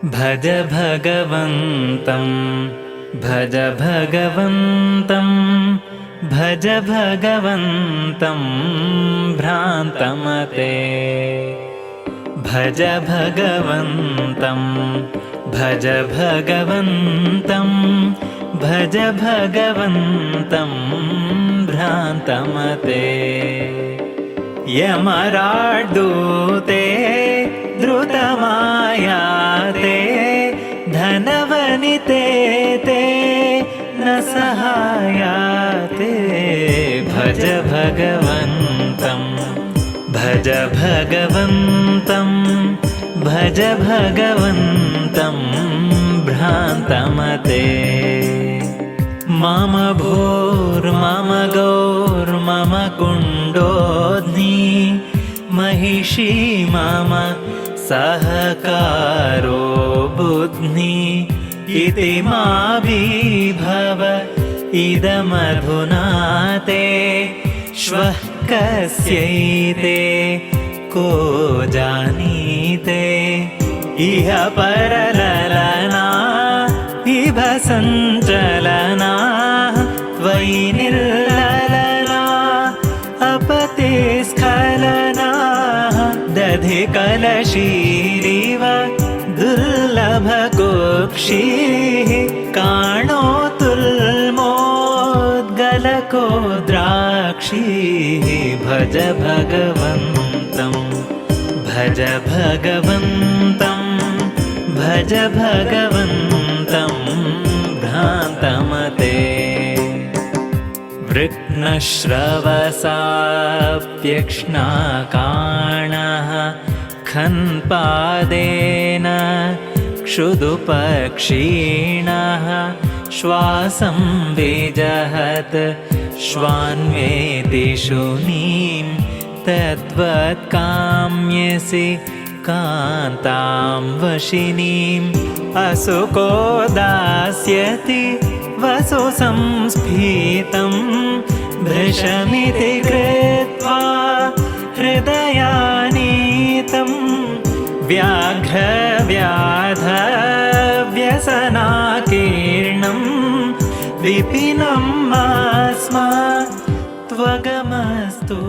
भज भगवन्तं भज भगवन्तं भज भगवन्तं भ्रान्तमते भज भगवन्तं भज भगवन्तं भज भगवन्तं भ्रान्तमते यमराड्दूते द्रुतमायाते धनवनिते ते न सहायाते भज भगवन्तं भज भगवन्तं भज भगवन्तं भ्रान्तमते मम भूर्मम गौर्मम कुण्डोऽग्नि महिषी मम सहकारो बुध्नि इति माभिभव इदमधुना ते श्वः कस्यैते को जानीते इह परललना इव सञ्चलना त्वयि निर्ललना अपतिस्खलना दधिकलशीरिव दुर्लभकुक्षिः काणोतुल्मोद्गलको द्राक्षिः भज भगवन्तं भज भगवन्तं भज भगवन्तं भ्रान्तमते वृक्नश्रवसाप्यक्ष्णाकाणः खन्पादेन क्षुदुपक्षीणः श्वासं विजहत् श्वान्वेति शूनीं तद्वत् काम्यसि कान्तां वशिनीम् असुको दास्यति वसु संस्फीतं भृशमिति कृत्वा हृदयानीतं व्याघ्रव्याधव्यसनाकीर्णं विपिनम् अस्मात् त्वगमस्तु।